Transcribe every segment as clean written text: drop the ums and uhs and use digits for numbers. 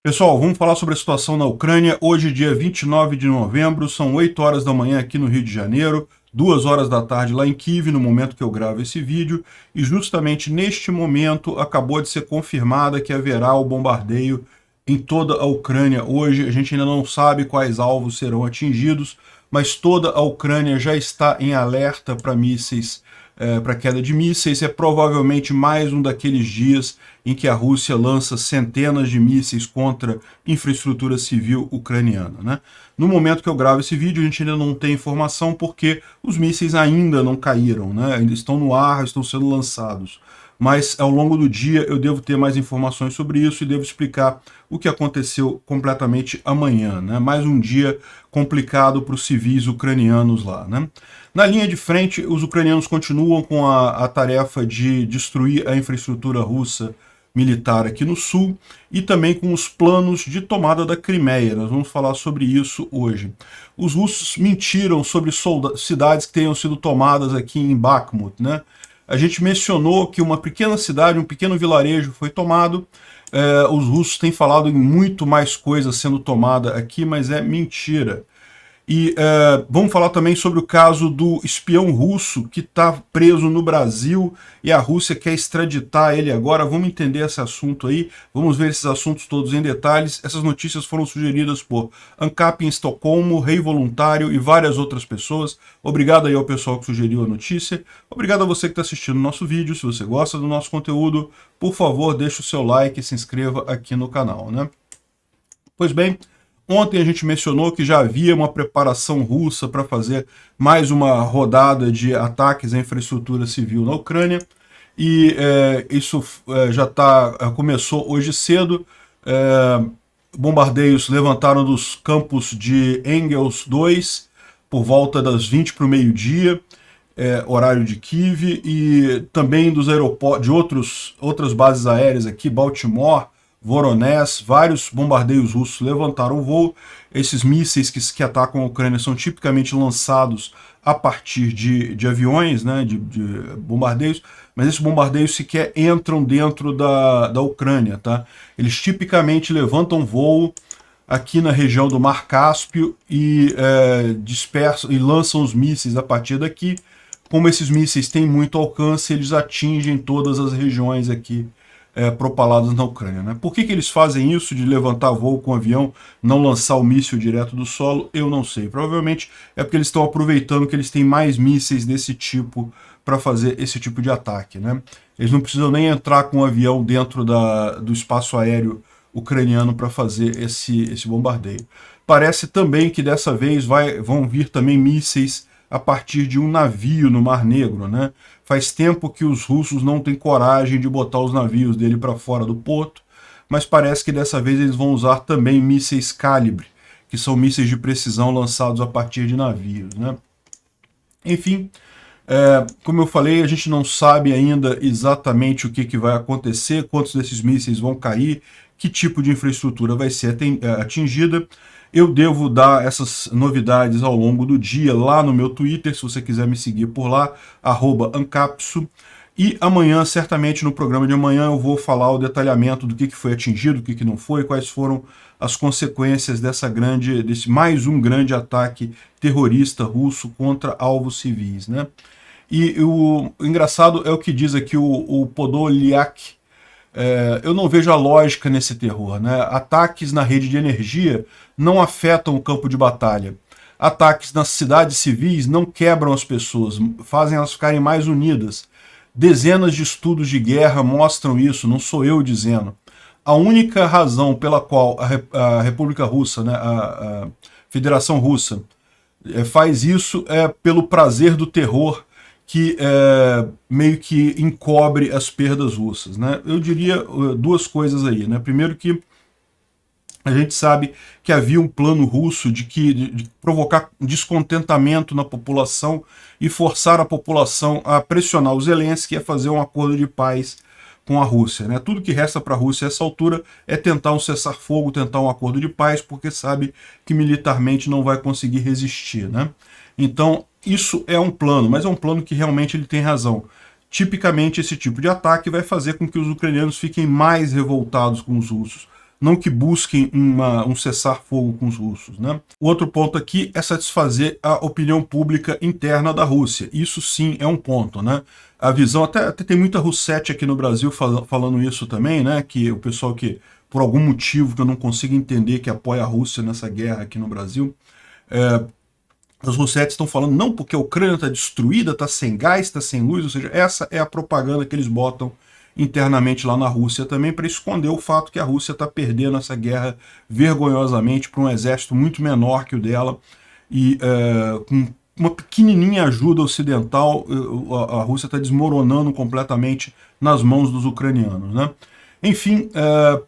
Pessoal, vamos falar sobre a situação na Ucrânia. Hoje, dia 29 de novembro, são 8 horas da manhã aqui no Rio de Janeiro, 2 horas da tarde lá em Kiev, no momento que eu gravo esse vídeo, e justamente neste momento acabou de ser confirmada que haverá o bombardeio em toda a Ucrânia. Hoje a gente ainda não sabe quais alvos serão atingidos, mas toda a Ucrânia já está em alerta para mísseis, para queda de mísseis. É provavelmente mais um daqueles dias em que a Rússia lança centenas de mísseis contra infraestrutura civil ucraniana, né? No momento que eu gravo esse vídeo, a gente ainda não tem informação porque os mísseis ainda não caíram, né? Ainda estão no ar, estão sendo lançados. Mas ao longo do dia eu devo ter mais informações sobre isso e devo explicar o que aconteceu completamente amanhã, né? Mais um dia complicado para os civis ucranianos lá, né? Na linha de frente, os ucranianos continuam com a tarefa de destruir a infraestrutura russa militar aqui no sul e também com os planos de tomada da Crimeia. Nós vamos falar sobre isso hoje. Os russos mentiram sobre cidades que tenham sido tomadas aqui em Bakhmut, né? A gente mencionou que uma pequena cidade, um pequeno vilarejo foi tomado. Os russos têm falado em muito mais coisas sendo tomada aqui, mas é mentira. E vamos falar também sobre o caso do espião russo que está preso no Brasil e a Rússia quer extraditar ele agora. Vamos entender esse assunto aí, vamos ver esses assuntos todos em detalhes. Essas notícias foram sugeridas por ANCAP em Estocolmo, Rei Voluntário e várias outras pessoas. Obrigado aí ao pessoal que sugeriu a notícia. Obrigado a você que está assistindo o nosso vídeo. Se você gosta do nosso conteúdo, por favor, deixe o seu like e se inscreva aqui no canal, né? Pois bem, ontem a gente mencionou que já havia uma preparação russa para fazer mais uma rodada de ataques à infraestrutura civil na Ucrânia, e isso começou hoje cedo. Bombardeios levantaram dos campos de Engels 2 por volta das 20 para o meio-dia, horário de Kiev, e também dos aeroportos de outras bases aéreas aqui, Baltimore, Voronezh. Vários bombardeios russos levantaram o voo. Esses mísseis que atacam a Ucrânia são tipicamente lançados a partir de aviões, né, de bombardeios, mas esses bombardeios sequer entram dentro da Ucrânia, tá? Eles tipicamente levantam voo aqui na região do Mar Cáspio e dispersam e lançam os mísseis a partir daqui. Como esses mísseis têm muito alcance, eles atingem todas as regiões aqui propaladas na Ucrânia, né? Por que eles fazem isso de levantar voo com avião, não lançar o míssil direto do solo? Eu não sei. Provavelmente é porque eles estão aproveitando que eles têm mais mísseis desse tipo para fazer esse tipo de ataque, né? Eles não precisam nem entrar com um avião dentro do espaço aéreo ucraniano para fazer esse bombardeio. Parece também que dessa vez vão vir também mísseis a partir de um navio no Mar Negro, né? Faz tempo que os russos não têm coragem de botar os navios dele para fora do porto, mas parece que dessa vez eles vão usar também mísseis calibre, que são mísseis de precisão lançados a partir de navios, né? Enfim, como eu falei, a gente não sabe ainda exatamente o que vai acontecer, quantos desses mísseis vão cair, que tipo de infraestrutura vai ser atingida. Eu devo dar essas novidades ao longo do dia lá no meu Twitter, se você quiser me seguir por lá, @ancapso. E amanhã, certamente no programa de amanhã, eu vou falar o detalhamento do que foi atingido, o que não foi, quais foram as consequências desse mais um grande ataque terrorista russo contra alvos civis, né? E o engraçado é o que diz aqui o Podolyak. Eu não vejo a lógica nesse terror, né? Ataques na rede de energia não afetam o campo de batalha. Ataques nas cidades civis não quebram as pessoas, fazem elas ficarem mais unidas. Dezenas de estudos de guerra mostram isso, não sou eu dizendo. A única razão pela qual a República Russa, né, a Federação Russa, faz isso é pelo prazer do terror, que meio que encobre as perdas russas, né? Eu diria duas coisas aí, né? Primeiro que a gente sabe que havia um plano russo de provocar descontentamento na população e forçar a população a pressionar o Zelensky a fazer um acordo de paz com a Rússia, né? Tudo que resta para a Rússia a essa altura é tentar um cessar-fogo, tentar um acordo de paz, porque sabe que militarmente não vai conseguir resistir, né? Então, isso é um plano, mas é um plano que realmente ele tem razão. Tipicamente, esse tipo de ataque vai fazer com que os ucranianos fiquem mais revoltados com os russos. não que busquem um cessar-fogo com os russos, né? O outro ponto aqui é satisfazer a opinião pública interna da Rússia. Isso sim é um ponto, né? A visão, até tem muita Russete aqui no Brasil falando isso também, né? Que o pessoal que, por algum motivo que eu não consigo entender, que apoia a Rússia nessa guerra aqui no Brasil, os russetes estão falando, não, porque a Ucrânia está destruída, está sem gás, está sem luz, ou seja, essa é a propaganda que eles botam internamente lá na Rússia também, para esconder o fato que a Rússia está perdendo essa guerra vergonhosamente para um exército muito menor que o dela, e com uma pequenininha ajuda ocidental, a Rússia está desmoronando completamente nas mãos dos ucranianos, né? Enfim,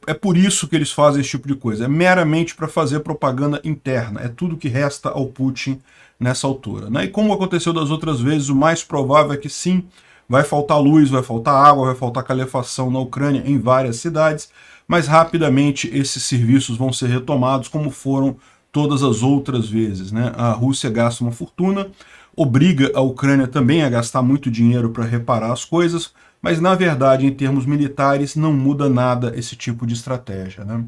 é por isso que eles fazem esse tipo de coisa. É meramente para fazer propaganda interna. É tudo que resta ao Putin nessa altura, né? E como aconteceu das outras vezes, o mais provável é que sim, vai faltar luz, vai faltar água, vai faltar calefação na Ucrânia em várias cidades, mas rapidamente esses serviços vão ser retomados, como foram todas as outras vezes, né? A Rússia gasta uma fortuna, obriga a Ucrânia também a gastar muito dinheiro para reparar as coisas, mas na verdade, em termos militares, não muda nada esse tipo de estratégia, né?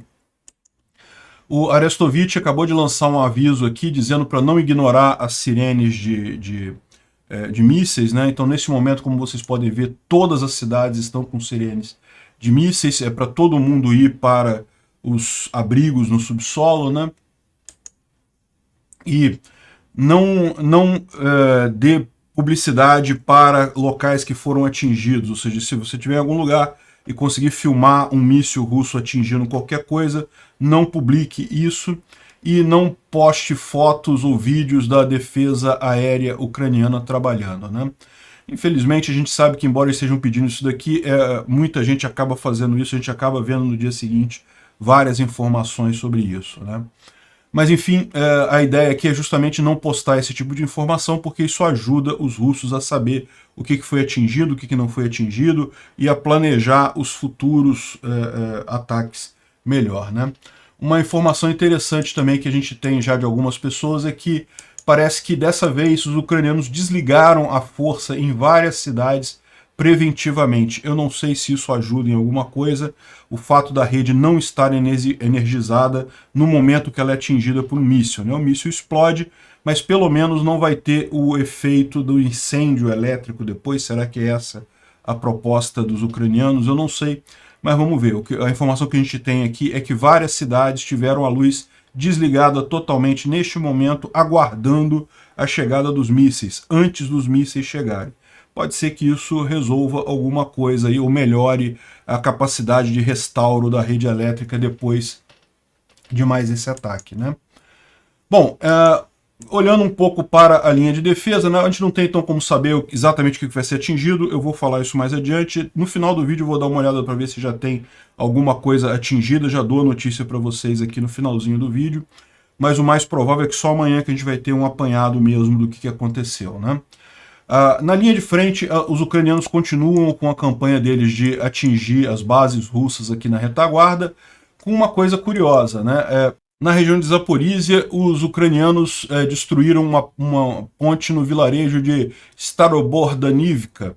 O Arestovich acabou de lançar um aviso aqui dizendo para não ignorar as sirenes de mísseis, né? Então, nesse momento, como vocês podem ver, todas as cidades estão com sirenes de mísseis, é para todo mundo ir para os abrigos no subsolo, né? E não dê publicidade para locais que foram atingidos, ou seja, se você estiver em algum lugar e conseguir filmar um míssil russo atingindo qualquer coisa, não publique isso e não poste fotos ou vídeos da defesa aérea ucraniana trabalhando, né? Infelizmente, a gente sabe que, embora eles estejam pedindo isso daqui, muita gente acaba fazendo isso, a gente acaba vendo no dia seguinte várias informações sobre isso, né? Mas, enfim, a ideia aqui é justamente não postar esse tipo de informação, porque isso ajuda os russos a saber o que foi atingido, o que não foi atingido, e a planejar os futuros ataques melhor, né? Uma informação interessante também que a gente tem já de algumas pessoas é que parece que dessa vez os ucranianos desligaram a força em várias cidades preventivamente. Eu não sei se isso ajuda em alguma coisa, o fato da rede não estar energizada no momento que ela é atingida por um míssil, né? O míssil explode, mas pelo menos não vai ter o efeito do incêndio elétrico depois. Será que é essa a proposta dos ucranianos? Eu não sei, mas vamos ver. A informação que a gente tem aqui é que várias cidades tiveram a luz desligada totalmente neste momento, aguardando a chegada dos mísseis, antes dos mísseis chegarem. Pode ser que isso resolva alguma coisa aí, ou melhore a capacidade de restauro da rede elétrica depois de mais esse ataque, né? Bom, olhando um pouco para a linha de defesa, né, a gente não tem então como saber exatamente o que vai ser atingido, eu vou falar isso mais adiante. No final do vídeo eu vou dar uma olhada para ver se já tem alguma coisa atingida, já dou a notícia para vocês aqui no finalzinho do vídeo, mas o mais provável é que só amanhã que a gente vai ter um apanhado mesmo do que aconteceu, né? Na linha de frente, os ucranianos continuam com a campanha deles de atingir as bases russas aqui na retaguarda, com uma coisa curiosa, né? Na região de Zaporizhia, os ucranianos destruíram uma ponte no vilarejo de Starobordanivka,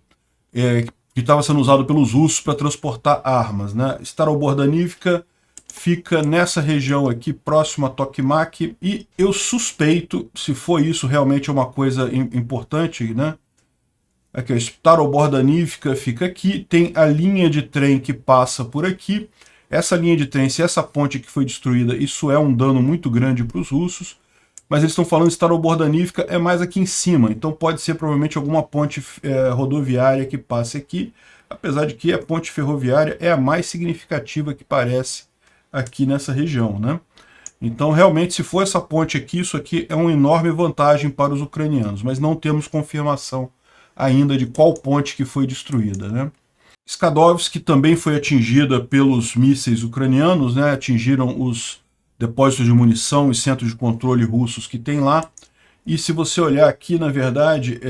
que estava sendo usado pelos russos para transportar armas, né? Starobordanivka fica nessa região aqui, próximo a Tokmak, e eu suspeito, se for isso realmente é uma coisa importante, né? Aqui, a Starobordanivka fica aqui, tem a linha de trem que passa por aqui. Essa linha de trem, se essa ponte que foi destruída, isso é um dano muito grande para os russos, mas eles estão falando que Starobordanivka é mais aqui em cima, então pode ser provavelmente alguma ponte rodoviária que passe aqui, apesar de que a ponte ferroviária é a mais significativa que parece aqui nessa região, né? Então, realmente, se for essa ponte aqui, isso aqui é uma enorme vantagem para os ucranianos, mas não temos confirmação ainda de qual ponte que foi destruída, né? Skadovsk também foi atingida pelos mísseis ucranianos, né? Atingiram os depósitos de munição e centros de controle russos que tem lá. E se você olhar aqui, na verdade,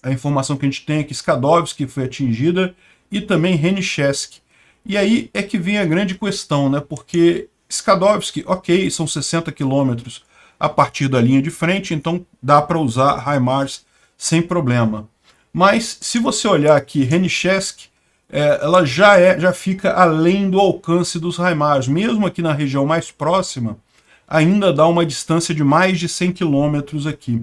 a informação que a gente tem é que Skadovsk foi atingida e também Henichesk. E aí é que vem a grande questão, né? Porque Skadovsk, ok, são 60 quilômetros a partir da linha de frente, então dá para usar HIMARS sem problema. Mas se você olhar aqui, Henichesk ela já fica além do alcance dos HIMARS. Mesmo aqui na região mais próxima, ainda dá uma distância de mais de 100 quilômetros aqui.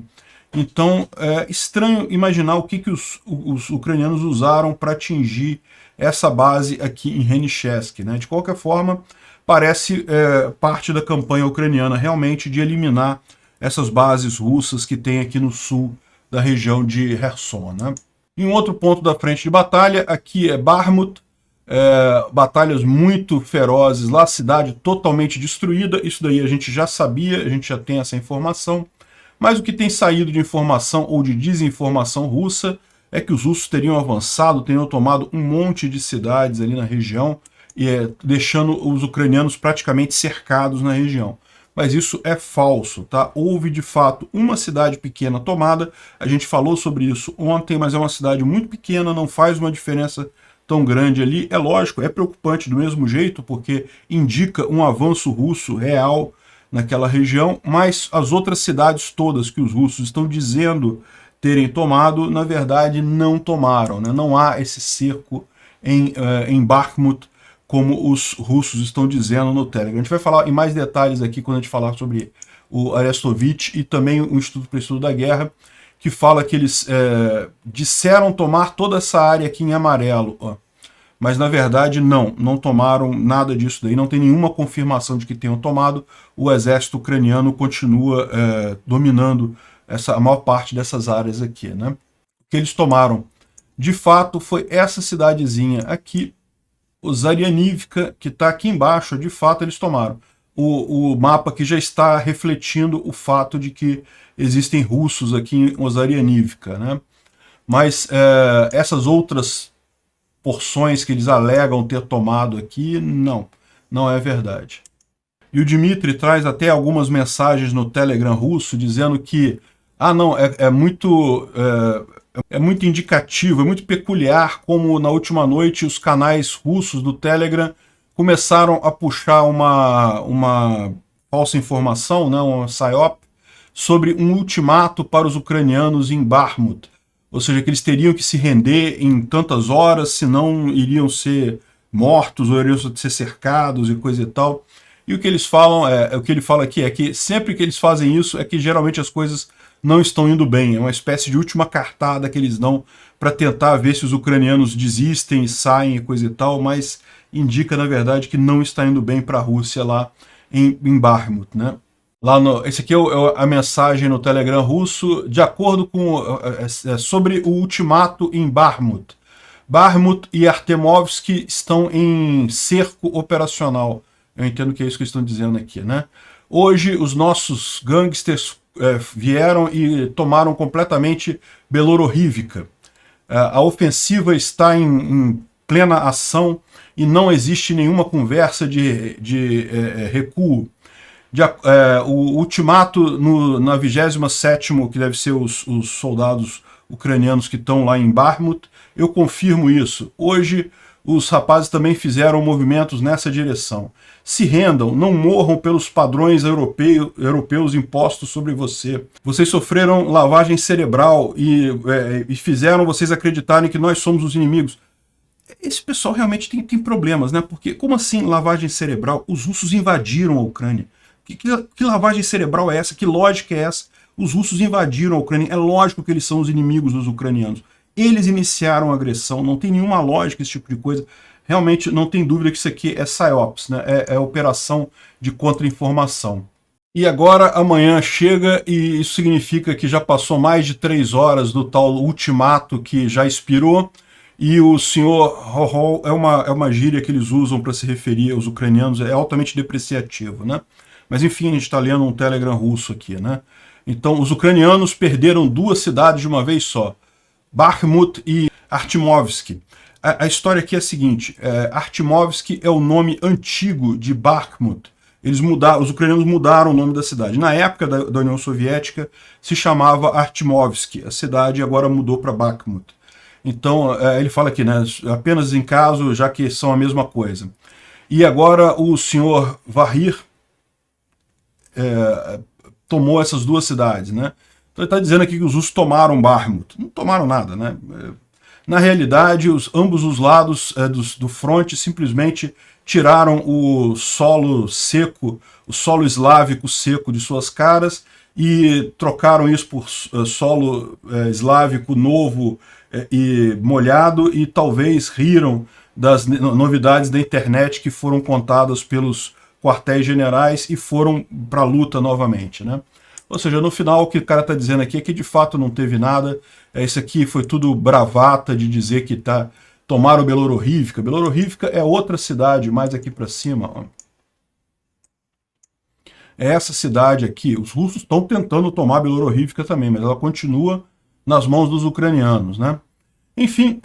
Então, é estranho imaginar o que os ucranianos usaram para atingir essa base aqui em Henichesk, né? De qualquer forma, parece parte da campanha ucraniana realmente de eliminar essas bases russas que tem aqui no sul da região de Kherson, né? Em um outro ponto da frente de batalha, aqui é Bakhmut, batalhas muito ferozes lá, cidade totalmente destruída. Isso daí a gente já sabia, a gente já tem essa informação. Mas o que tem saído de informação ou de desinformação russa é que os russos teriam avançado, teriam tomado um monte de cidades ali na região, deixando os ucranianos praticamente cercados na região. Mas isso é falso, tá? Houve, de fato, uma cidade pequena tomada, a gente falou sobre isso ontem, mas é uma cidade muito pequena, não faz uma diferença tão grande ali. É lógico, é preocupante do mesmo jeito, porque indica um avanço russo real naquela região, mas as outras cidades todas que os russos estão dizendo terem tomado, na verdade, não tomaram, né? Não há esse cerco em Bakhmut, como os russos estão dizendo no Telegram. A gente vai falar em mais detalhes aqui quando a gente falar sobre o Arestovich e também o Instituto para o Estudo da Guerra, que fala que eles disseram tomar toda essa área aqui em amarelo, ó. Mas na verdade não tomaram nada disso daí, não tem nenhuma confirmação de que tenham tomado. O exército ucraniano continua dominando a maior parte dessas áreas aqui, né? O que eles tomaram, de fato, foi essa cidadezinha aqui, o Zarianivka, que está aqui embaixo, de fato eles tomaram. O mapa que já está refletindo o fato de que existem russos aqui em Ozarianivka, né? Mas essas outras porções que eles alegam ter tomado aqui, não é verdade. E o Dmitry traz até algumas mensagens no Telegram russo dizendo que é muito indicativo, é muito peculiar como na última noite os canais russos do Telegram começaram a puxar uma falsa informação, né, uma PSYOP, sobre um ultimato para os ucranianos em Bakhmut. Ou seja, que eles teriam que se render em tantas horas, senão iriam ser mortos ou iriam ser cercados e coisa e tal. E o que eles falam, o que ele fala aqui é que sempre que eles fazem isso é que geralmente as coisas não estão indo bem. É uma espécie de última cartada que eles dão para tentar ver se os ucranianos desistem, saem e coisa e tal, mas indica, na verdade, que não está indo bem para a Rússia lá em Bakhmut, né? Esse aqui é a mensagem no Telegram russo, de acordo com sobre o ultimato em Bakhmut. Bakhmut e Artemovsk estão em cerco operacional. Eu entendo que é isso que eles estão dizendo aqui, né? Hoje os nossos gangsters vieram e tomaram completamente Belororivka. A ofensiva está em plena ação e não existe nenhuma conversa de recuo. O ultimato na 27º, que deve ser os soldados ucranianos que estão lá em Bakhmut, eu confirmo isso. Hoje os rapazes também fizeram movimentos nessa direção. Se rendam, não morram pelos padrões europeus impostos sobre você. Vocês sofreram lavagem cerebral e fizeram vocês acreditarem que nós somos os inimigos. Esse pessoal realmente tem problemas, né? Porque como assim lavagem cerebral? Os russos invadiram a Ucrânia. Que lavagem cerebral é essa? Que lógica é essa? Os russos invadiram a Ucrânia. É lógico que eles são os inimigos dos ucranianos. Eles iniciaram a agressão. Não tem nenhuma lógica esse tipo de coisa. Realmente não tem dúvida que isso aqui é PSYOPs, né? É operação de contra-informação. E agora amanhã chega e isso significa que já passou mais de 3 horas do tal ultimato que já expirou. E o senhor Ho-Ho é uma gíria que eles usam para se referir aos ucranianos. É altamente depreciativo, né? Mas enfim, a gente está lendo um Telegram russo aqui, né? Então, os ucranianos perderam 2 cidades de uma vez só, Bakhmut e Artemovsk. A história aqui é a seguinte, Artemovsk é o nome antigo de Bakhmut. Os ucranianos mudaram o nome da cidade. Na época da União Soviética, se chamava Artemovsk. A cidade agora mudou para Bakhmut. Então, ele fala aqui, né, apenas em caso, já que são a mesma coisa. E agora o senhor Vahir tomou essas 2 cidades, né? Então ele está dizendo aqui que os russos tomaram Bakhmut. Não tomaram nada, né? Na realidade, ambos os lados do fronte simplesmente tiraram o solo seco, o solo eslávico seco de suas caras e trocaram isso por solo eslávico novo e molhado, e talvez riram das novidades da internet que foram contadas pelos quartéis generais e foram para a luta novamente, né? Ou seja, no final o que o cara está dizendo aqui é que de fato não teve nada, isso aqui foi tudo bravata de dizer que tomaram Belororivka. Belororivka é outra cidade mais aqui para cima, ó. É essa cidade aqui, os russos estão tentando tomar Belororivka também, mas ela continua nas mãos dos ucranianos, né? Enfim,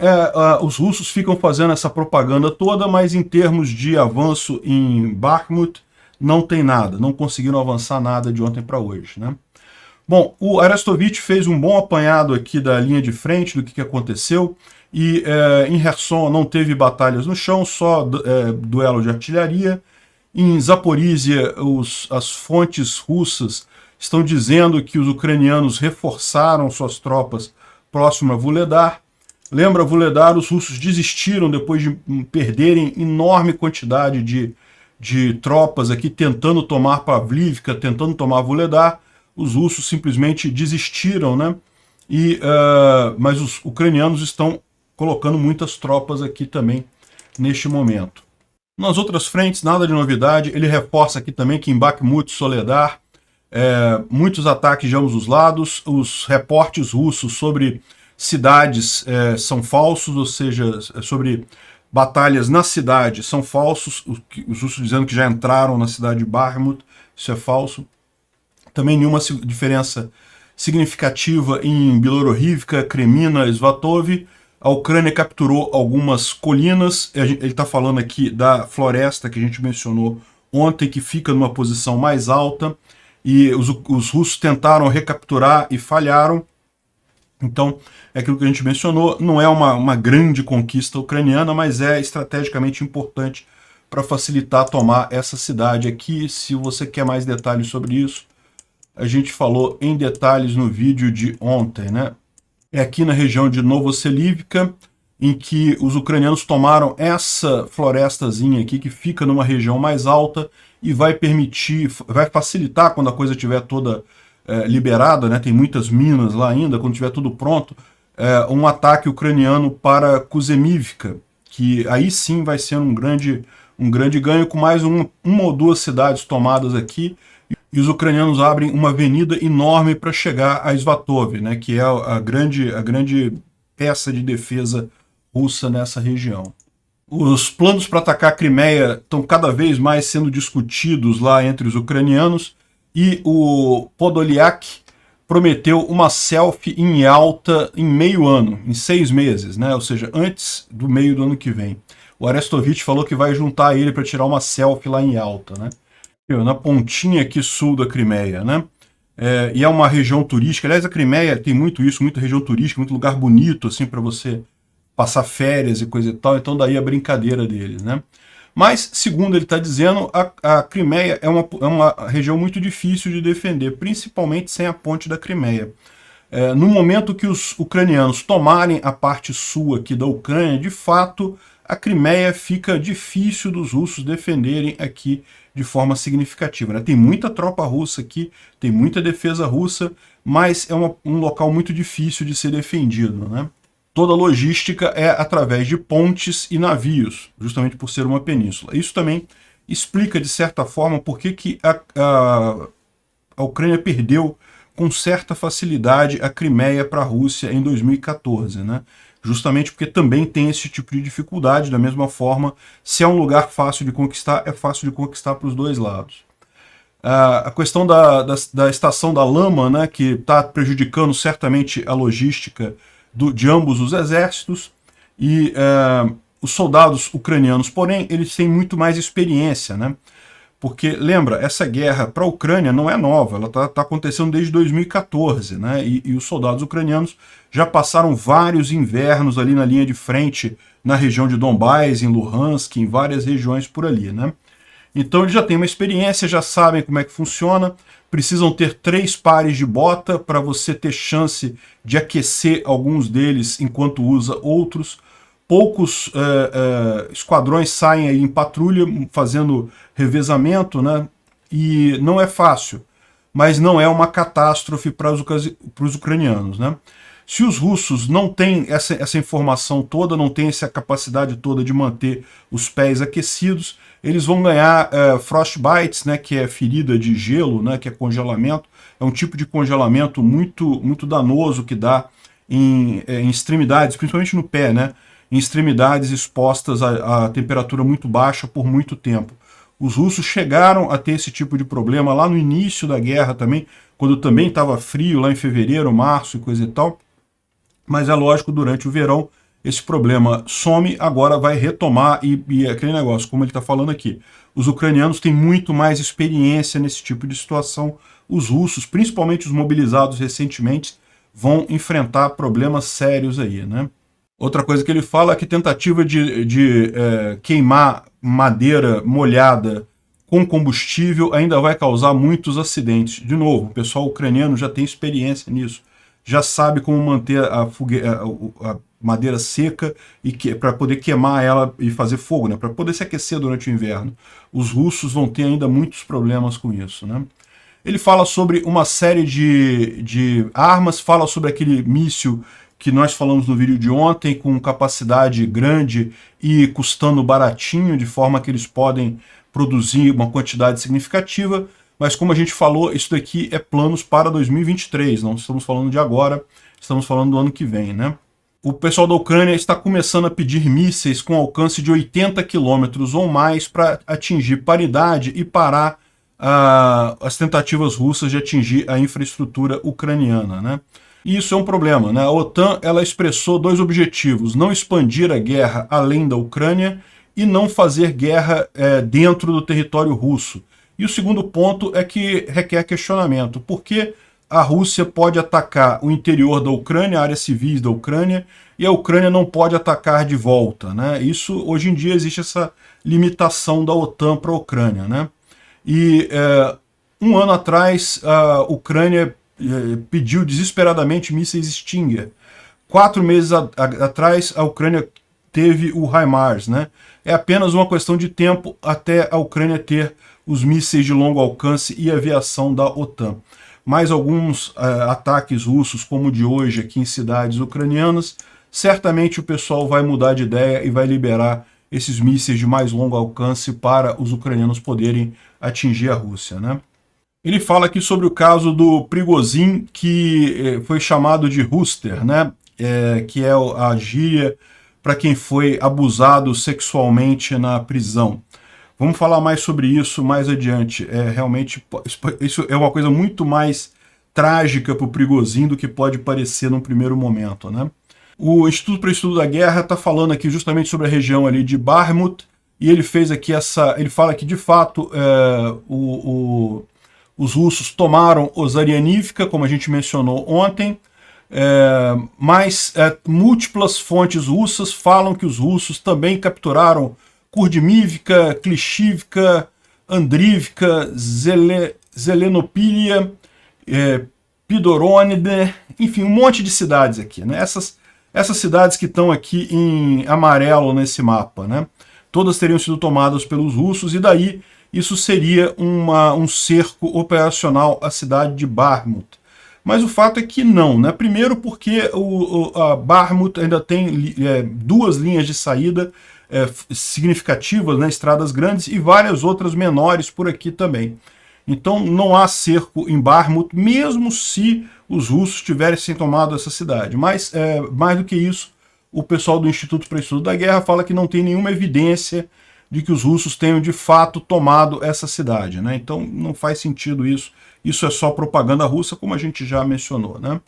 os russos ficam fazendo essa propaganda toda, mas em termos de avanço em Bakhmut, não tem nada, não conseguiram avançar nada de ontem para hoje, né? Bom, o Arestovich fez um bom apanhado aqui da linha de frente, do que aconteceu, e em Kherson não teve batalhas no chão, só duelo de artilharia. Em Zaporizhia, as fontes russas estão dizendo que os ucranianos reforçaram suas tropas próximo a Vuhledar. Lembra Vuhledar, os russos desistiram depois de perderem enorme quantidade de tropas aqui tentando tomar Pavlivka, tentando tomar Vuhledar. Os russos simplesmente desistiram, né? Mas os ucranianos estão colocando muitas tropas aqui também neste momento. Nas outras frentes, nada de novidade. Ele reforça aqui também que em Bakhmut, Soledar, muitos ataques de ambos os lados. Os reportes russos sobre cidades são falsos, ou seja, sobre batalhas na cidade são falsos. Os russos dizendo que já entraram na cidade de Bakhmut, isso é falso. Também nenhuma diferença significativa em Belororivka, Kremina, Svatov. A Ucrânia capturou algumas colinas. Ele está falando aqui da floresta que a gente mencionou ontem, que fica numa posição mais alta. E os russos tentaram recapturar e falharam. Então, é aquilo que a gente mencionou. Não é uma grande conquista ucraniana, mas é estrategicamente importante para facilitar tomar essa cidade aqui. Se você quer mais detalhes sobre isso, a gente falou em detalhes no vídeo de ontem, né? É aqui na região de Novoselivka, em que os ucranianos tomaram essa florestazinha aqui, que fica numa região mais alta, e vai facilitar quando a coisa estiver toda liberada, né? Tem muitas minas lá ainda, quando estiver tudo pronto, um ataque ucraniano para Kuzemivka, que aí sim vai ser um grande ganho, com mais uma ou duas cidades tomadas aqui. E os ucranianos abrem uma avenida enorme para chegar a Svatov, né, que é a grande peça de defesa russa nessa região. Os planos para atacar a Crimeia estão cada vez mais sendo discutidos lá entre os ucranianos, e o Podolyak prometeu uma selfie em Yalta em meio ano, em 6 meses, né, ou seja, antes do meio do ano que vem. O Arestovich falou que vai juntar ele para tirar uma selfie lá em Yalta, né? Na pontinha aqui sul da Crimeia, né? E é uma região turística. Aliás, a Crimeia tem muito isso, muita região turística, muito lugar bonito, assim, para você passar férias e coisa e tal. Então daí a brincadeira deles, né? Mas, segundo ele está dizendo, a Crimeia é uma região muito difícil de defender, principalmente sem a ponte da Crimeia. No momento que os ucranianos tomarem a parte sul aqui da Ucrânia, de fato, a Crimeia fica difícil dos russos defenderem aqui de forma significativa, né? Tem muita tropa russa aqui, tem muita defesa russa, mas é um local muito difícil de ser defendido, né? Toda a logística é através de pontes e navios, justamente por ser uma península. Isso também explica, de certa forma, por que a Ucrânia perdeu com certa facilidade a Crimeia para a Rússia em 2014, né? Justamente porque também tem esse tipo de dificuldade. Da mesma forma, se é um lugar fácil de conquistar, é fácil de conquistar para os dois lados. A questão da estação da Lama, né, que está prejudicando certamente a logística de ambos os exércitos, e os soldados ucranianos, porém, eles têm muito mais experiência, né? Porque, lembra, essa guerra para a Ucrânia não é nova, ela está acontecendo desde 2014, né? E os soldados ucranianos já passaram vários invernos ali na linha de frente, na região de Donbás, em Luhansk, em várias regiões por ali, né? Então eles já têm uma experiência, já sabem como é que funciona, precisam ter 3 pares de bota para você ter chance de aquecer alguns deles enquanto usa outros. Poucos esquadrões saem aí em patrulha fazendo revezamento, né? E não é fácil, mas não é uma catástrofe para os ucranianos, né? Se os russos não têm essa informação toda, não têm essa capacidade toda de manter os pés aquecidos, eles vão ganhar frostbites, né, que é ferida de gelo, né, que é congelamento. É um tipo de congelamento muito danoso que dá em extremidades, principalmente no pé, né, em extremidades expostas a temperatura muito baixa por muito tempo. Os russos chegaram a ter esse tipo de problema lá no início da guerra também, quando também estava frio, lá em fevereiro, março e coisa e tal. Mas é lógico, durante o verão, esse problema some, agora vai retomar, e aquele negócio, como ele está falando aqui, os ucranianos têm muito mais experiência nesse tipo de situação. Os russos, principalmente os mobilizados recentemente, vão enfrentar problemas sérios aí, né? Outra coisa que ele fala é que tentativa de queimar madeira molhada com combustível ainda vai causar muitos acidentes. De novo, o pessoal ucraniano já tem experiência nisso, já sabe como manter a madeira seca e para poder queimar ela e fazer fogo, né? Para poder se aquecer durante o inverno. Os russos vão ter ainda muitos problemas com isso, né? Ele fala sobre uma série de armas, fala sobre aquele míssil que nós falamos no vídeo de ontem, com capacidade grande e custando baratinho, de forma que eles podem produzir uma quantidade significativa. Mas como a gente falou, isso daqui é planos para 2023, não estamos falando de agora, estamos falando do ano que vem, né? O pessoal da Ucrânia está começando a pedir mísseis com alcance de 80 quilômetros ou mais para atingir paridade e parar as tentativas russas de atingir a infraestrutura ucraniana, né? E isso é um problema, né? A OTAN ela expressou 2 objetivos: não expandir a guerra além da Ucrânia e não fazer guerra dentro do território russo. E o segundo ponto é que requer questionamento. Por que a Rússia pode atacar o interior da Ucrânia, áreas civis da Ucrânia, e a Ucrânia não pode atacar de volta, né? Isso, hoje em dia, existe essa limitação da OTAN para a Ucrânia, né? E um ano atrás, a Ucrânia pediu desesperadamente mísseis Stinger. 4 meses atrás, a Ucrânia teve o HIMARS, né? É apenas uma questão de tempo até a Ucrânia ter os mísseis de longo alcance e aviação da OTAN. Mais alguns ataques russos, como o de hoje aqui em cidades ucranianas, certamente o pessoal vai mudar de ideia e vai liberar esses mísseis de mais longo alcance para os ucranianos poderem atingir a Rússia, né? Ele fala aqui sobre o caso do Prigozhin, que foi chamado de Rooster, né? Que é a gíria para quem foi abusado sexualmente na prisão. Vamos falar mais sobre isso mais adiante. Realmente, isso é uma coisa muito mais trágica para o Prigozhin do que pode parecer num primeiro momento, né? O Instituto para o Estudo da Guerra está falando aqui justamente sobre a região ali de Bakhmut, e ele fez aqui ele fala que de fato os russos tomaram Ozaryannivka, como a gente mencionou ontem, mas múltiplas fontes russas falam que os russos também capturaram Kurdimivka, Klishivka, Andrivka, Zelenopilya, Pidoronide, enfim, um monte de cidades aqui, né? Essas cidades que estão aqui em amarelo nesse mapa, né? Todas teriam sido tomadas pelos russos, e daí isso seria um cerco operacional à cidade de Bakhmut. Mas o fato é que não, né? Primeiro porque a Bakhmut ainda tem 2 linhas de saída significativas, né? Estradas grandes, e várias outras menores por aqui também. Então não há cerco em Bakhmut, mesmo se os russos tivessem tomado essa cidade. Mas, mais do que isso, o pessoal do Instituto para o Estudo da Guerra fala que não tem nenhuma evidência de que os russos tenham de fato tomado essa cidade, né? Então não faz sentido isso. Isso é só propaganda russa, como a gente já mencionou, né?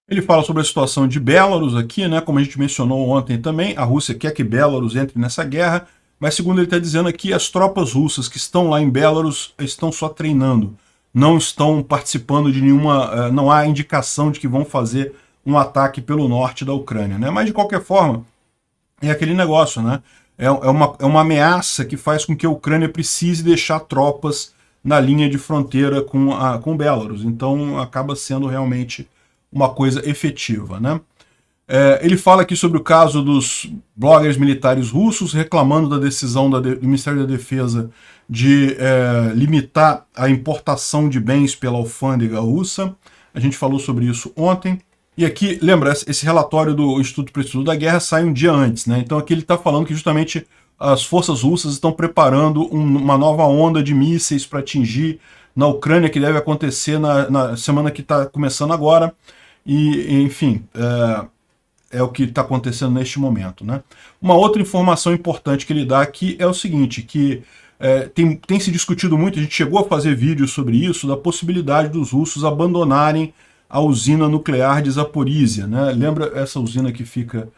Ele fala sobre a situação de Belarus aqui, né? Como a gente mencionou ontem também, a Rússia quer que Belarus entre nessa guerra, mas segundo ele está dizendo aqui, as tropas russas que estão lá em Belarus estão só treinando, não estão participando de nenhuma, não há indicação de que vão fazer um ataque pelo norte da Ucrânia, né? Mas de qualquer forma, é aquele negócio, né? é uma ameaça que faz com que a Ucrânia precise deixar tropas na linha de fronteira com Belarus. Então acaba sendo realmente uma coisa efetiva, né? Ele fala aqui sobre o caso dos bloggers militares russos reclamando da decisão do Ministério da Defesa de limitar a importação de bens pela alfândega russa. A gente falou sobre isso ontem. E aqui, lembra, esse relatório do Instituto para o Estudo da Guerra sai um dia antes, né? Então aqui ele está falando que justamente as forças russas estão preparando uma nova onda de mísseis para atingir na Ucrânia, que deve acontecer na semana que está começando agora. E, enfim, é o que está acontecendo neste momento, né? Uma outra informação importante que ele dá aqui é o seguinte, que tem se discutido muito, a gente chegou a fazer vídeos sobre isso, da possibilidade dos russos abandonarem a usina nuclear de Zaporizhia, né? Lembra essa usina que fica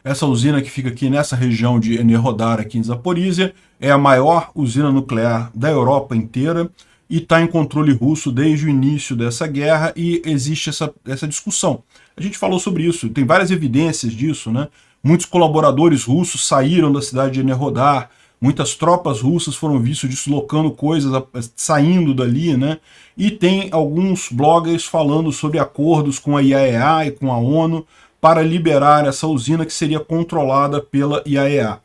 aqui nessa região de Enerhodar, aqui em Zaporizhia, é a maior usina nuclear da Europa inteira e está em controle russo desde o início dessa guerra e existe essa discussão. A gente falou sobre isso, tem várias evidências disso, né? Muitos colaboradores russos saíram da cidade de Enerhodar, muitas tropas russas foram vistas deslocando coisas, saindo dali, né? E tem alguns bloggers falando sobre acordos com a IAEA e com a ONU para liberar essa usina que seria controlada pela IAEA.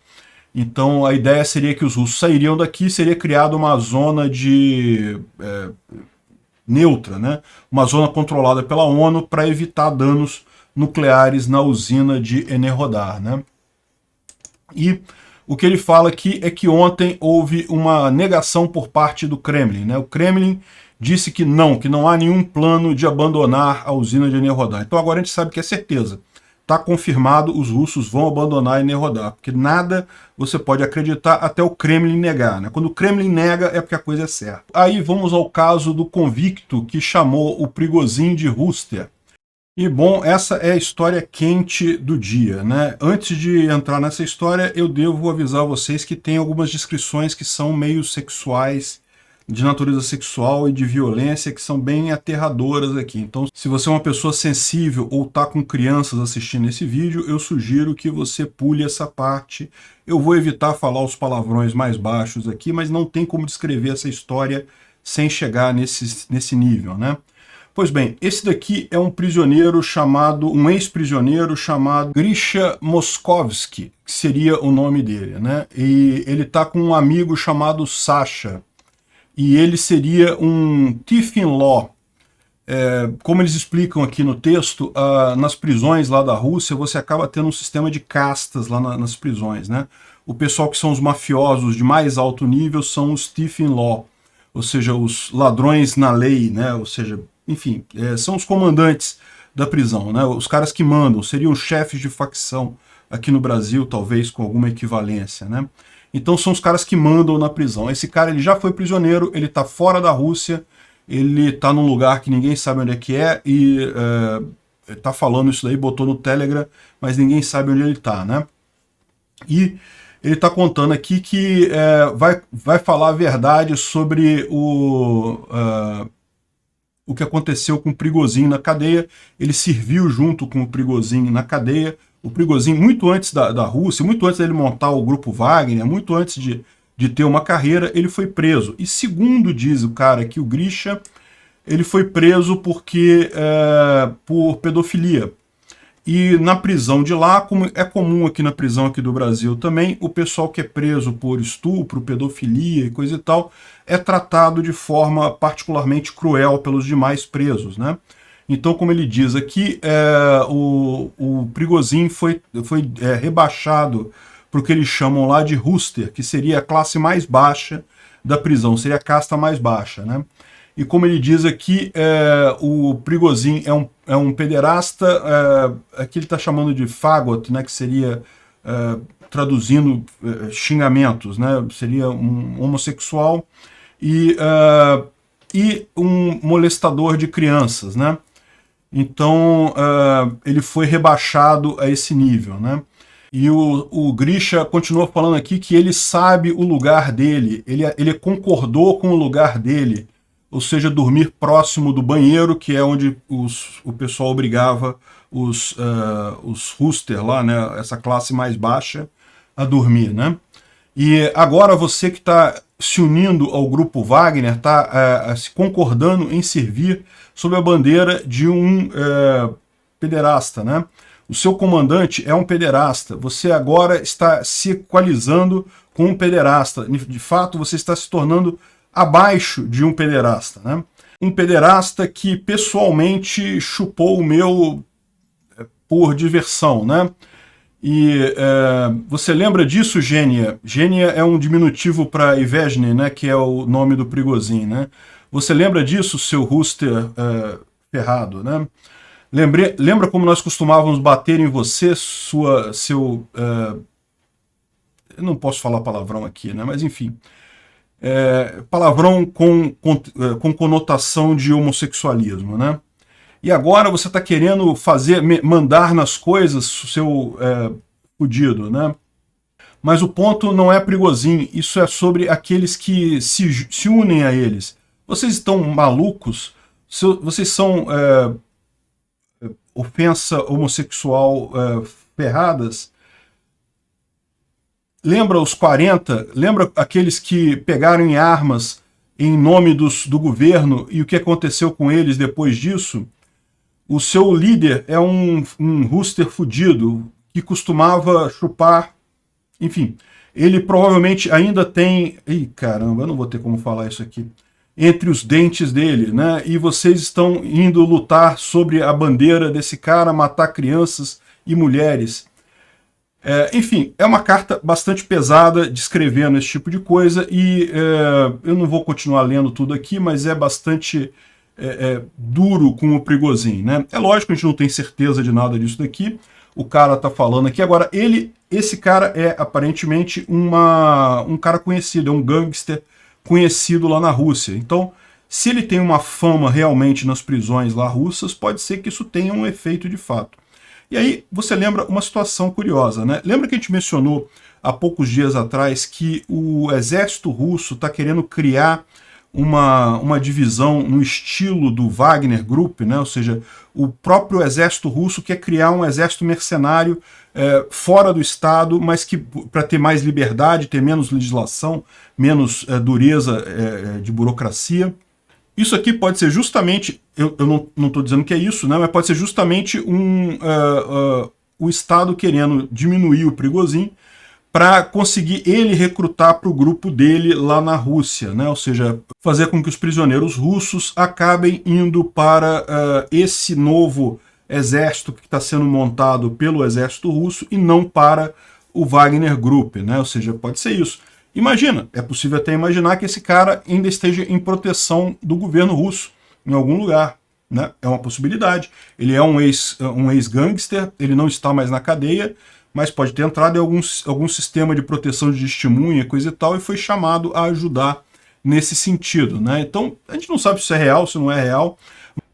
Então a ideia seria que os russos sairiam daqui, seria criada uma zona neutra, né? Uma zona controlada pela ONU para evitar danos nucleares na usina de Enerhodar, né? E o que ele fala aqui é que ontem houve uma negação por parte do Kremlin, né? O Kremlin disse que não há nenhum plano de abandonar a usina de Enerhodar. Então agora a gente sabe que é certeza. Está confirmado, os russos vão abandonar Enerhodar, porque nada você pode acreditar até o Kremlin negar, né? Quando o Kremlin nega é porque a coisa é certa. Aí vamos ao caso do convicto que chamou o Prigozhin de Rússia. E bom, essa é a história quente do dia, né? Antes de entrar nessa história, eu devo avisar vocês que tem algumas descrições que são meio sexuais, de natureza sexual e de violência, que são bem aterradoras aqui. Então, se você é uma pessoa sensível ou está com crianças assistindo esse vídeo, eu sugiro que você pule essa parte. Eu vou evitar falar os palavrões mais baixos aqui, mas não tem como descrever essa história sem chegar nesse nível, né? Pois bem, esse daqui é um ex-prisioneiro chamado Grisha Moskovsky, que seria o nome dele, né? E ele está com um amigo chamado Sasha, e ele seria um thief-in-law. Como eles explicam aqui no texto, nas prisões lá da Rússia, você acaba tendo um sistema de castas lá nas prisões, né? O pessoal que são os mafiosos de mais alto nível são os thief-in-law, ou seja, os ladrões na lei, né? Ou seja, enfim, são os comandantes da prisão, né? Os caras que mandam, seriam chefes de facção aqui no Brasil, talvez com alguma equivalência, né? Então são os caras que mandam na prisão. Esse cara, ele já foi prisioneiro, ele está fora da Rússia, ele está num lugar que ninguém sabe onde é que é, e está falando isso daí, botou no Telegram, mas ninguém sabe onde ele está, né? E ele está contando aqui que vai falar a verdade sobre o que aconteceu com o Prigozhin na cadeia. Ele serviu junto com o Prigozhin na cadeia. O Prigozhin, muito antes da Rússia, muito antes dele montar o grupo Wagner, muito antes de ter uma carreira, ele foi preso. E segundo diz o cara aqui, o Grisha, ele foi preso por pedofilia. E na prisão de lá, como é comum aqui na prisão aqui do Brasil também, o pessoal que é preso por estupro, pedofilia e coisa e tal, é tratado de forma particularmente cruel pelos demais presos, né? Então, como ele diz aqui, o Prigozhin foi rebaixado para o que eles chamam lá de Rússia, que seria a classe mais baixa da prisão, seria a casta mais baixa, né? E como ele diz aqui, o Prigozhin é um pederasta, aqui ele está chamando de fagot, né, que seria, traduzindo, xingamentos, né, seria um homossexual e um molestador de crianças, né? Então ele foi rebaixado a esse nível, né? E o Grisha continua falando aqui que ele sabe o lugar dele, ele concordou com o lugar dele, ou seja, dormir próximo do banheiro, que é onde o pessoal obrigava os Rússia lá, né, essa classe mais baixa, a dormir, né? E agora você que está se unindo ao grupo Wagner, está se concordando em servir sob a bandeira de um pederasta, né? O seu comandante é um pederasta. Você agora está se equalizando com um pederasta. De fato, você está se tornando abaixo de um pederasta, né? Um pederasta que pessoalmente chupou o meu por diversão, né? E você lembra disso, Gênia? Gênia é um diminutivo para Ivesne, né? Que é o nome do Prigozhin, né? Você lembra disso, seu rooster ferrado, né? Lembra como nós costumávamos bater em você, seu... eu não posso falar palavrão aqui, né? Mas enfim. Palavrão com conotação de homossexualismo, né? E agora você está querendo mandar nas coisas o seu fudido, né? Mas o ponto não é Prigozhin, isso é sobre aqueles que se unem a eles. Vocês estão malucos? Vocês são ofensa homossexual ferradas? Lembra os 40? Lembra aqueles que pegaram em armas em nome do governo e o que aconteceu com eles depois disso? O seu líder é um rooster fudido que costumava chupar. Enfim, ele provavelmente ainda tem... Ih, caramba, eu não vou ter como falar isso aqui. Entre os dentes dele, né? E vocês estão indo lutar sobre a bandeira desse cara, matar crianças e mulheres. Enfim, é uma carta bastante pesada descrevendo esse tipo de coisa e eu não vou continuar lendo tudo aqui, mas é bastante duro com o Prigozhin, né? É lógico que a gente não tem certeza de nada disso daqui, o cara tá falando aqui. Agora, esse cara é aparentemente um cara conhecido, é um gangster conhecido lá na Rússia. Então, se ele tem uma fama realmente nas prisões lá russas, pode ser que isso tenha um efeito de fato. E aí você lembra uma situação curiosa, né? Lembra que a gente mencionou há poucos dias atrás que o exército russo está querendo criar uma divisão no estilo do Wagner Group, né? Ou seja, o próprio exército russo quer criar um exército mercenário fora do Estado, mas que para ter mais liberdade, ter menos legislação, menos dureza de burocracia. Isso aqui pode ser justamente, eu não estou dizendo que é isso, né, mas pode ser justamente o Estado querendo diminuir o Prigozhin para conseguir ele recrutar para o grupo dele lá na Rússia, né, ou seja, fazer com que os prisioneiros russos acabem indo para esse novo exército que está sendo montado pelo exército russo e não para o Wagner Group, né, ou seja, pode ser isso. Imagina, é possível até imaginar que esse cara ainda esteja em proteção do governo russo, em algum lugar, né? É uma possibilidade. Ele é um ex-gangster, ele não está mais na cadeia, mas pode ter entrado em algum sistema de proteção de testemunha, coisa e tal, e foi chamado a ajudar nesse sentido, né? Então, a gente não sabe se é real, se não é real,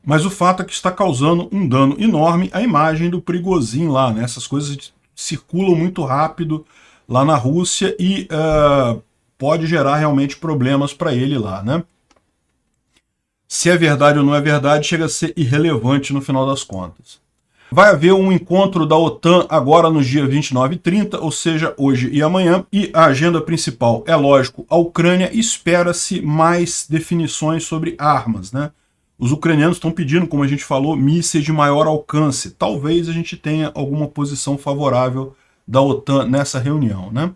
mas o fato é que está causando um dano enorme à imagem do Prigozhin lá, né? Essas coisas circulam muito rápido lá na Rússia e pode gerar realmente problemas para ele lá, né? Se é verdade ou não é verdade, chega a ser irrelevante no final das contas. Vai haver um encontro da OTAN agora nos dias 29 e 30, ou seja, hoje e amanhã, e a agenda principal é, lógico, a Ucrânia. Espera-se mais definições sobre armas, né? Os ucranianos estão pedindo, como a gente falou, mísseis de maior alcance. Talvez a gente tenha alguma posição favorável da OTAN nessa reunião, né?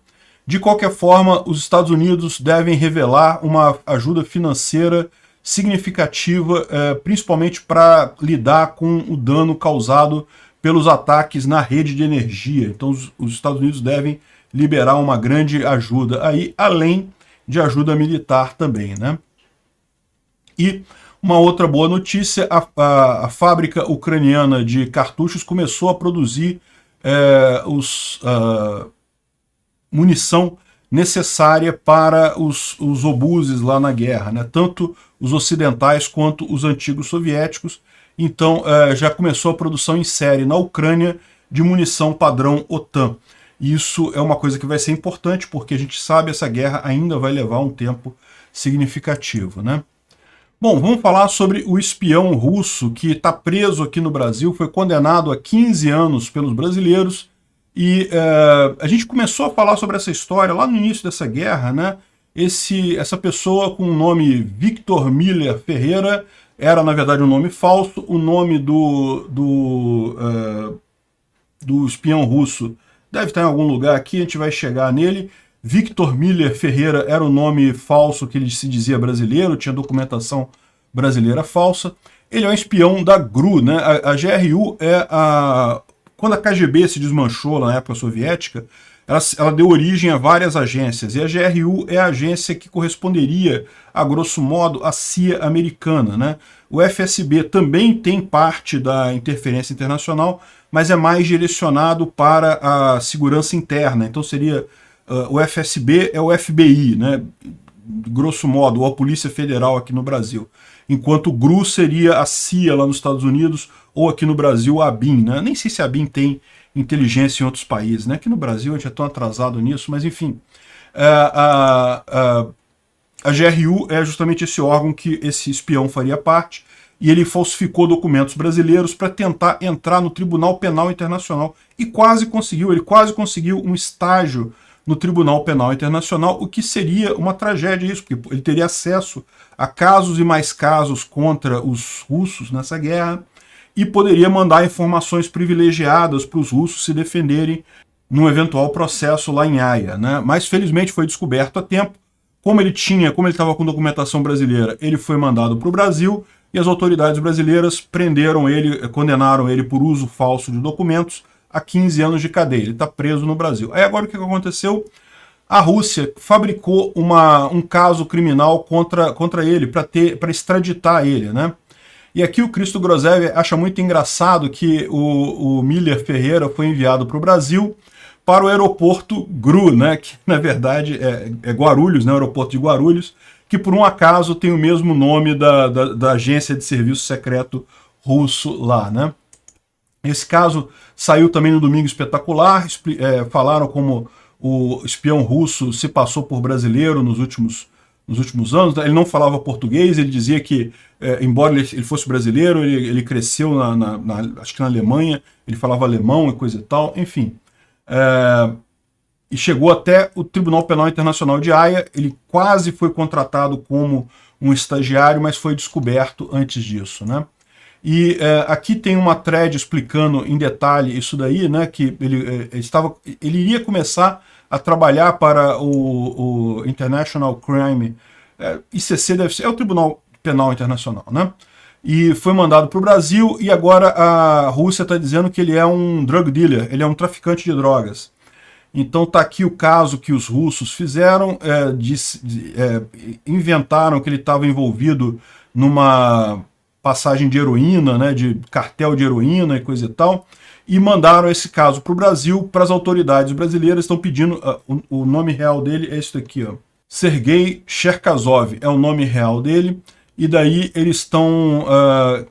De qualquer forma, os Estados Unidos devem revelar uma ajuda financeira significativa, principalmente para lidar com o dano causado pelos ataques na rede de energia. Então os Estados Unidos devem liberar uma grande ajuda aí, além de ajuda militar também, né? E uma outra boa notícia, a fábrica ucraniana de cartuchos começou a produzir munição necessária para os obuses lá na guerra, né? Tanto os ocidentais quanto os antigos soviéticos. Então já começou a produção em série na Ucrânia de munição padrão OTAN. Isso é uma coisa que vai ser importante, porque a gente sabe que essa guerra ainda vai levar um tempo significativo, né? Bom, vamos falar sobre o espião russo que está preso aqui no Brasil, foi condenado a 15 anos pelos brasileiros E a gente começou a falar sobre essa história lá no início dessa guerra, né? Essa pessoa com o nome Victor Miller Ferreira era, na verdade, um nome falso. O nome do espião russo deve estar em algum lugar aqui, a gente vai chegar nele. Victor Miller Ferreira era o nome falso que ele se dizia brasileiro, tinha documentação brasileira falsa. Ele é um espião da GRU, né? A GRU é a... Quando a KGB se desmanchou na época soviética, ela deu origem a várias agências, e a GRU é a agência que corresponderia, a grosso modo, à CIA americana, né? O FSB também tem parte da interferência internacional, mas é mais direcionado para a segurança interna. Então seria o FSB é o FBI, né? Grosso modo, ou a Polícia Federal aqui no Brasil. Enquanto o GRU seria a CIA lá nos Estados Unidos, ou aqui no Brasil a ABIN, né? Nem sei se a ABIN tem inteligência em outros países, né? Aqui no Brasil a gente é tão atrasado nisso, mas enfim. A GRU é justamente esse órgão que esse espião faria parte, e ele falsificou documentos brasileiros para tentar entrar no Tribunal Penal Internacional, e quase conseguiu, ele quase conseguiu um estágio no Tribunal Penal Internacional, o que seria uma tragédia isso, porque ele teria acesso a casos e mais casos contra os russos nessa guerra, e poderia mandar informações privilegiadas para os russos se defenderem num eventual processo lá em Haia, né? Mas felizmente foi descoberto a tempo. Como ele estava com documentação brasileira, ele foi mandado para o Brasil, e as autoridades brasileiras prenderam ele, condenaram ele por uso falso de documentos a 15 anos de cadeia. Ele está preso no Brasil. Aí agora o que aconteceu? A Rússia fabricou um caso criminal contra ele, para extraditar ele, né? E aqui o Cristo Grozev acha muito engraçado que o Miller Ferreira foi enviado para o Brasil, para o aeroporto GRU, né, que na verdade é Guarulhos, né, o aeroporto de Guarulhos, que por um acaso tem o mesmo nome da agência de serviço secreto russo lá, né. Esse caso saiu também no Domingo Espetacular, falaram como o espião russo se passou por brasileiro nos últimos anos. Ele não falava português, ele dizia que, embora ele fosse brasileiro, ele cresceu acho que na Alemanha, ele falava alemão e coisa e tal, enfim. E chegou até o Tribunal Penal Internacional de Haia. Ele quase foi contratado como um estagiário, mas foi descoberto antes disso, né? E aqui tem uma thread explicando em detalhe isso daí, né? Que ele iria começar a trabalhar para o International Crime, ICC deve ser, é o Tribunal Penal Internacional, né? E foi mandado para o Brasil, e agora a Rússia está dizendo que ele é um drug dealer, ele é um traficante de drogas. Então está aqui o caso que os russos fizeram, inventaram que ele estava envolvido numa passagem de heroína, né, de cartel de heroína e coisa e tal, e mandaram esse caso para o Brasil, para as autoridades brasileiras. Estão pedindo, o nome real dele é isso aqui, ó. Sergei Cherkasov é o nome real dele, e daí eles estão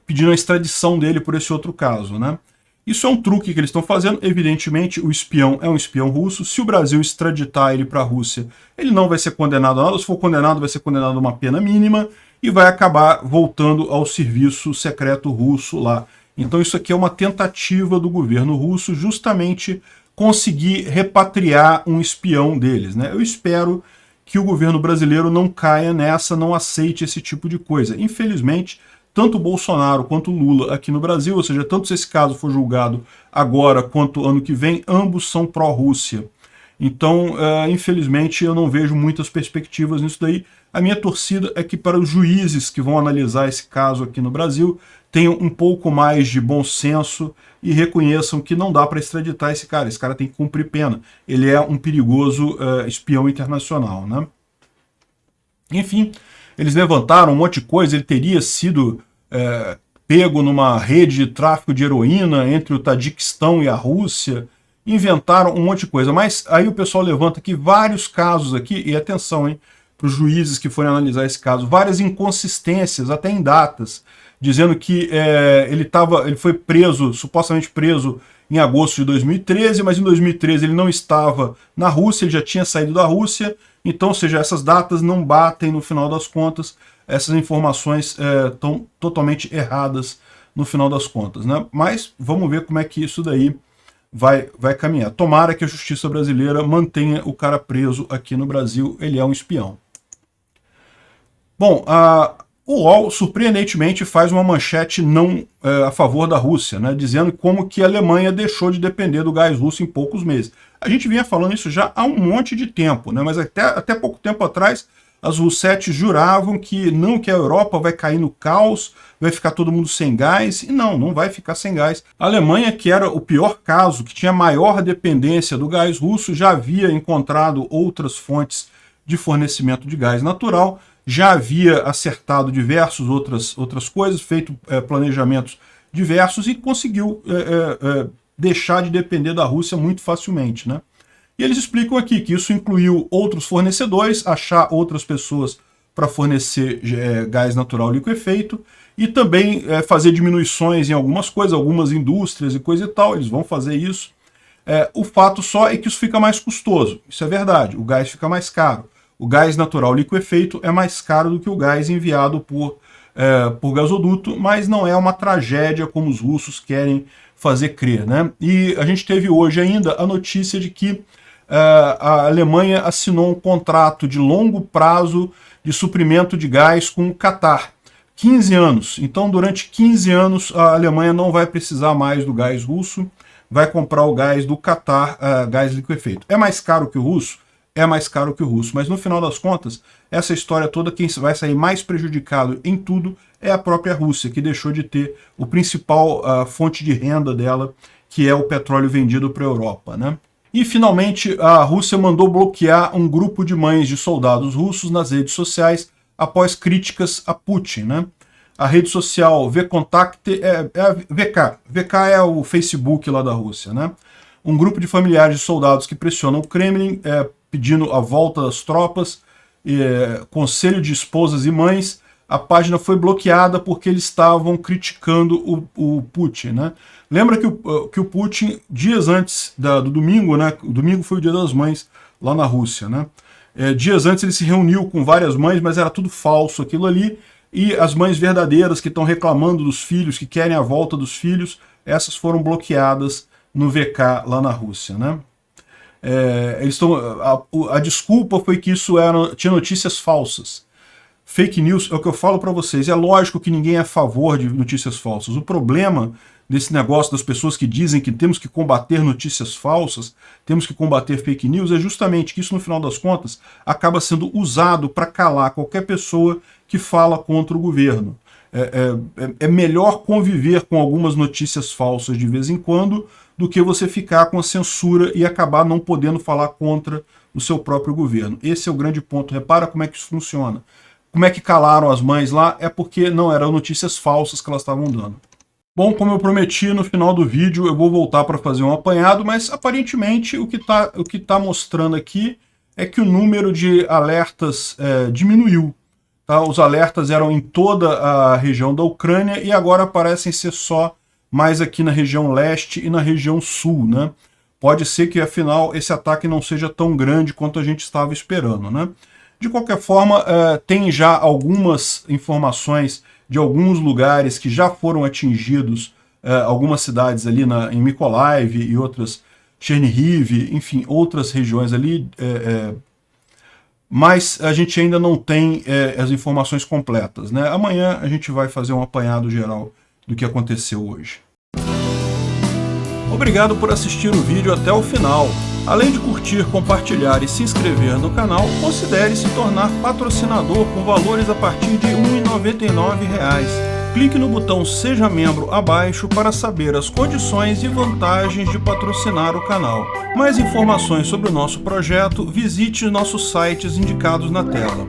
pedindo a extradição dele por esse outro caso, né? Isso é um truque que eles estão fazendo. Evidentemente, o espião é um espião russo. Se o Brasil extraditar ele para a Rússia, ele não vai ser condenado a nada. Se for condenado, vai ser condenado a uma pena mínima e vai acabar voltando ao serviço secreto russo lá. Então isso aqui é uma tentativa do governo russo justamente conseguir repatriar um espião deles, né? Eu espero que o governo brasileiro não caia nessa, não aceite esse tipo de coisa. Infelizmente, tanto o Bolsonaro quanto o Lula aqui no Brasil, ou seja, tanto se esse caso for julgado agora quanto ano que vem, ambos são pró-Rússia. Então, infelizmente, eu não vejo muitas perspectivas nisso daí. A minha torcida é que para os juízes que vão analisar esse caso aqui no Brasil, tenham um pouco mais de bom senso e reconheçam que não dá para extraditar esse cara. Esse cara tem que cumprir pena. Ele é um perigoso espião internacional, né? Enfim, eles levantaram um monte de coisa. Ele teria sido pego numa rede de tráfico de heroína entre o Tajiquistão e a Rússia. Inventaram um monte de coisa. Mas aí o pessoal levanta aqui vários casos aqui, e atenção, hein, para os juízes que forem analisar esse caso, várias inconsistências, até em datas, dizendo que ele foi preso, supostamente preso em agosto de 2013, mas em 2013 ele não estava na Rússia, ele já tinha saído da Rússia. Então, ou seja, essas datas não batem no final das contas, essas informações estão totalmente erradas no final das contas, né? Mas vamos ver como é que isso daí vai caminhar. Tomara que a justiça brasileira mantenha o cara preso aqui no Brasil, ele é um espião. Bom, o UOL, surpreendentemente, faz uma manchete não a favor da Rússia, né, dizendo como que a Alemanha deixou de depender do gás russo em poucos meses. A gente vinha falando isso já há um monte de tempo, né, mas até pouco tempo atrás, as russetes juravam que a Europa vai cair no caos, vai ficar todo mundo sem gás, e não vai ficar sem gás. A Alemanha, que era o pior caso, que tinha maior dependência do gás russo, já havia encontrado outras fontes de fornecimento de gás natural, já havia acertado diversas outras coisas, feito planejamentos diversos e conseguiu deixar de depender da Rússia muito facilmente, né? E eles explicam aqui que isso incluiu outros fornecedores, achar outras pessoas para fornecer gás natural liquefeito e também fazer diminuições em algumas coisas, algumas indústrias e coisa e tal, eles vão fazer isso. O fato só é que isso fica mais custoso, isso é verdade, o gás fica mais caro. O gás natural liquefeito é mais caro do que o gás enviado por gasoduto, mas não é uma tragédia como os russos querem fazer crer, né? E a gente teve hoje ainda a notícia de que a Alemanha assinou um contrato de longo prazo de suprimento de gás com o Catar. 15 anos. Então, durante 15 anos, a Alemanha não vai precisar mais do gás russo, vai comprar o gás do Catar, gás liquefeito. É mais caro que o russo? É mais caro que o russo, mas no final das contas, essa história toda, quem vai sair mais prejudicado em tudo é a própria Rússia, que deixou de ter o principal fonte de renda dela, que é o petróleo vendido para a Europa, né? E, finalmente, a Rússia mandou bloquear um grupo de mães de soldados russos nas redes sociais após críticas a Putin, né? A rede social VKontakte é a VK. VK é o Facebook lá da Rússia, né? Um grupo de familiares de soldados que pressionam o Kremlin, pedindo a volta das tropas, conselho de esposas e mães. A página foi bloqueada porque eles estavam criticando o Putin, né? Lembra que o Putin, dias antes do domingo, né? O domingo foi o Dia das Mães lá na Rússia, né? Dias antes ele se reuniu com várias mães, mas era tudo falso aquilo ali, e as mães verdadeiras que estão reclamando dos filhos, que querem a volta dos filhos, essas foram bloqueadas no VK lá na Rússia, né? A desculpa foi que isso tinha notícias falsas. Fake news é o que eu falo para vocês. É lógico que ninguém é a favor de notícias falsas. O problema desse negócio das pessoas que dizem que temos que combater notícias falsas, temos que combater fake news, é justamente que isso, no final das contas, acaba sendo usado para calar qualquer pessoa que fala contra o governo. É melhor conviver com algumas notícias falsas de vez em quando do que você ficar com a censura e acabar não podendo falar contra o seu próprio governo. Esse é o grande ponto. Repara como é que isso funciona. Como é que calaram as mães lá? É porque não eram notícias falsas que elas estavam dando. Bom, como eu prometi, no final do vídeo eu vou voltar para fazer um apanhado, mas aparentemente o que tá mostrando aqui é que o número de alertas diminuiu. Tá? Os alertas eram em toda a região da Ucrânia e agora parecem ser só mais aqui na região leste e na região sul, né? Pode ser que, afinal, esse ataque não seja tão grande quanto a gente estava esperando, né? De qualquer forma, tem já algumas informações de alguns lugares que já foram atingidos, algumas cidades ali em Mykolaiv e outras, Chernihiv, enfim, outras regiões ali, mas a gente ainda não tem as informações completas, né? Amanhã a gente vai fazer um apanhado geral do que aconteceu hoje. Obrigado por assistir o vídeo até o final. Além de curtir, compartilhar e se inscrever no canal, considere se tornar patrocinador com valores a partir de R$ 1,99. Clique no botão Seja Membro abaixo para saber as condições e vantagens de patrocinar o canal. Mais informações sobre o nosso projeto, visite nossos sites indicados na tela.